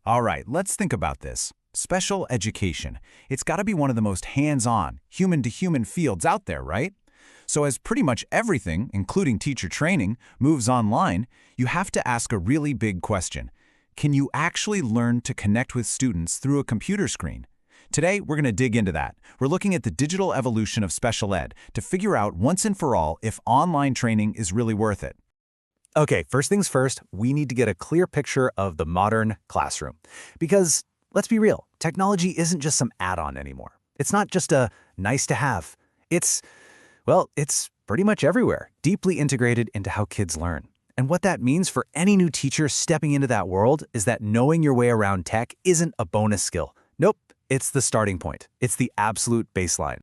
All right, let's think about this. Special education. It's got to be one of the most hands-on, human-to-human fields out there, right? So as pretty much everything, including teacher training, moves online, you have to ask a really big question. Can you actually learn to connect with students through a computer screen? Today, we're going to dig into that. We're looking at the digital evolution of special ed to figure out once and for all if online training is really worth it. Okay, first things first, we need to get a clear picture of the modern classroom. Because, let's be real, technology isn't just some add-on anymore. It's not just a nice to have. It's pretty much everywhere, deeply integrated into how kids learn. And what that means for any new teacher stepping into that world is that knowing your way around tech isn't a bonus skill. Nope, it's the starting point. It's the absolute baseline.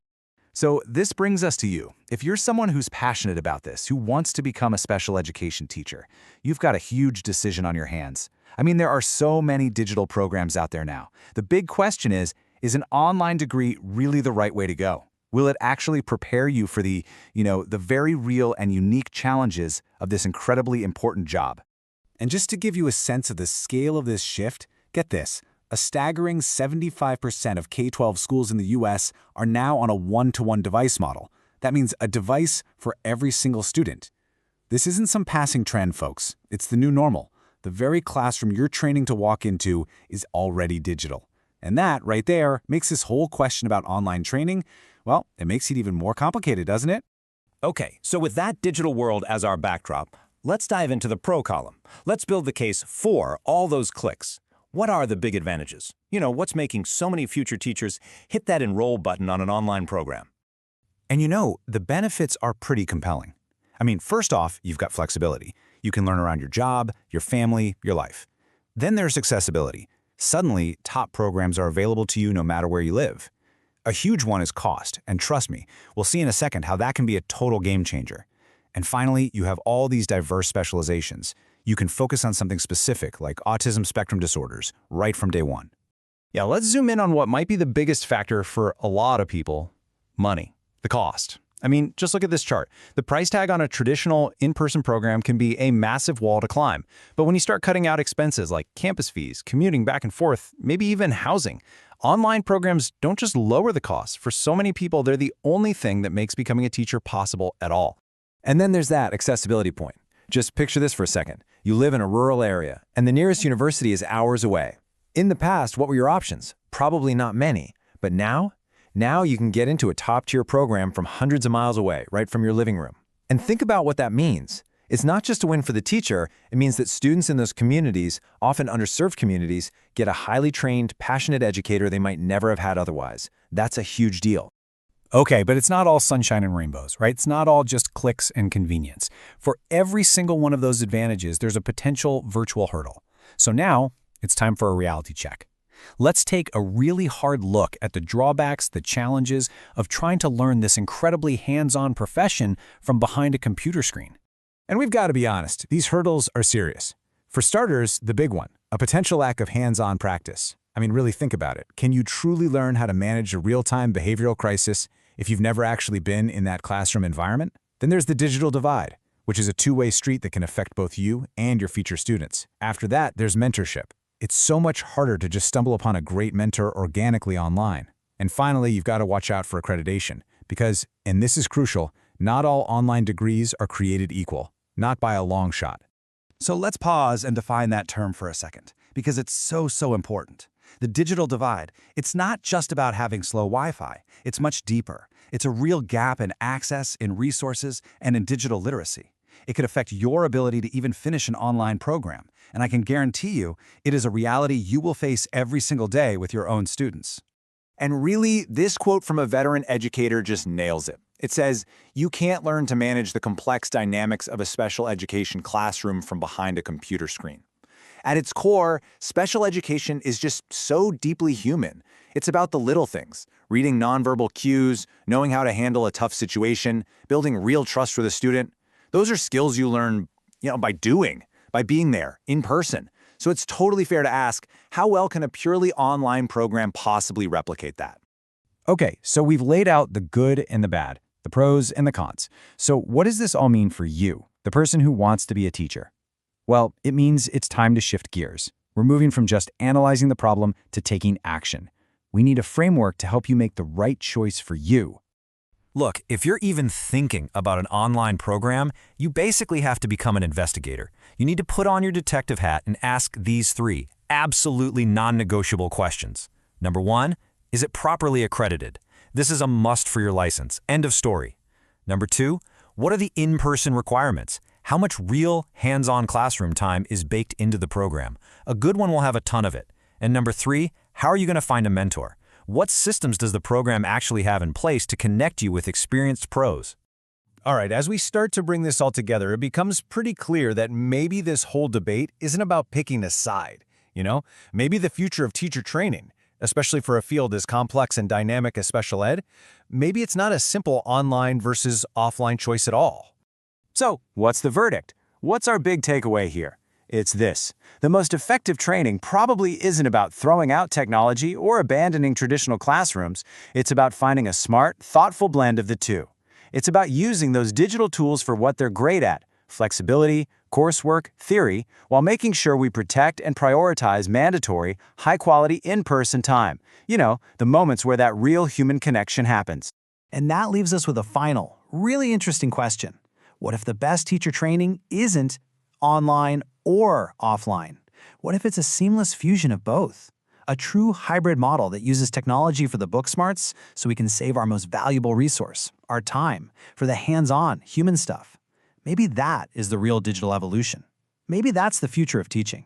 So this brings us to you. If you're someone who's passionate about this, who wants to become a special education teacher, you've got a huge decision on your hands. I mean, there are so many digital programs out there now. The big question is an online degree really the right way to go? Will it actually prepare you for the very real and unique challenges of this incredibly important job? And just to give you a sense of the scale of this shift, get this. A staggering 75% of K-12 schools in the U.S. are now on a one-to-one device model. That means a device for every single student. This isn't some passing trend, folks. It's the new normal. The very classroom you're training to walk into is already digital. And that, right there, makes this whole question about online training, well, it makes it even more complicated, doesn't it? Okay, so with that digital world as our backdrop, let's dive into the pro column. Let's build the case for all those clicks. What are the big advantages? What's making so many future teachers hit that enroll button on an online program? And the benefits are pretty compelling. I mean, first off, you've got flexibility. You can learn around your job, your family, your life. Then there's accessibility. Suddenly, top programs are available to you no matter where you live. A huge one is cost, and trust me, we'll see in a second how that can be a total game changer. And finally, you have all these diverse specializations. You can focus on something specific, like autism spectrum disorders, right from day one. Yeah, let's zoom in on what might be the biggest factor for a lot of people: money, the cost. I mean, just look at this chart. The price tag on a traditional in-person program can be a massive wall to climb. But when you start cutting out expenses like campus fees, commuting back and forth, maybe even housing, online programs don't just lower the costs. For so many people, they're the only thing that makes becoming a teacher possible at all. And then there's that accessibility point. Just picture this for a second. You live in a rural area, and the nearest university is hours away. In the past, what were your options? Probably not many. But now you can get into a top-tier program from hundreds of miles away, right from your living room. And think about what that means. It's not just a win for the teacher. It means that students in those communities, often underserved communities, get a highly trained, passionate educator they might never have had otherwise. That's a huge deal. Okay, but it's not all sunshine and rainbows, right? It's not all just clicks and convenience. For every single one of those advantages, there's a potential virtual hurdle. So now, it's time for a reality check. Let's take a really hard look at the drawbacks, the challenges of trying to learn this incredibly hands-on profession from behind a computer screen. And we've got to be honest, these hurdles are serious. For starters, the big one, a potential lack of hands-on practice. I mean, really think about it. Can you truly learn how to manage a real-time behavioral crisis if you've never actually been in that classroom environment? Then there's the digital divide, which is a two-way street that can affect both you and your future students. After that, there's mentorship. It's so much harder to just stumble upon a great mentor organically online. And finally, you've got to watch out for accreditation because, and this is crucial, not all online degrees are created equal, not by a long shot. So let's pause and define that term for a second, because it's so important. The digital divide, it's not just about having slow Wi-Fi. It's much deeper. It's a real gap in access, in resources, and in digital literacy. It could affect your ability to even finish an online program. And I can guarantee you, it is a reality you will face every single day with your own students. And really, this quote from a veteran educator just nails it. It says, "You can't learn to manage the complex dynamics of a special education classroom from behind a computer screen." At its core, special education is just so deeply human. It's about the little things, reading nonverbal cues, knowing how to handle a tough situation, building real trust with a student. Those are skills you learn, by doing, by being there, in person. So it's totally fair to ask, how well can a purely online program possibly replicate that? Okay, so we've laid out the good and the bad, the pros and the cons. So what does this all mean for you, the person who wants to be a teacher? Well, it means it's time to shift gears. We're moving from just analyzing the problem to taking action. We need a framework to help you make the right choice for you. Look, if you're even thinking about an online program, you basically have to become an investigator. You need to put on your detective hat and ask these three absolutely non-negotiable questions. Number one, is it properly accredited? This is a must for your license. End of story. Number two, what are the in-person requirements? How much real, hands-on classroom time is baked into the program? A good one will have a ton of it. And number three, how are you going to find a mentor? What systems does the program actually have in place to connect you with experienced pros? All right, as we start to bring this all together, it becomes pretty clear that maybe this whole debate isn't about picking a side. Maybe the future of teacher training, especially for a field as complex and dynamic as special ed, maybe it's not a simple online versus offline choice at all. So, what's the verdict? What's our big takeaway here? It's this. The most effective training probably isn't about throwing out technology or abandoning traditional classrooms. It's about finding a smart, thoughtful blend of the two. It's about using those digital tools for what they're great at, flexibility, coursework, theory, while making sure we protect and prioritize mandatory, high-quality in-person time. The moments where that real human connection happens. And that leaves us with a final, really interesting question. What if the best teacher training isn't online or offline? What if it's a seamless fusion of both? A true hybrid model that uses technology for the book smarts so we can save our most valuable resource, our time, for the hands-on, human stuff. Maybe that is the real digital evolution. Maybe that's the future of teaching.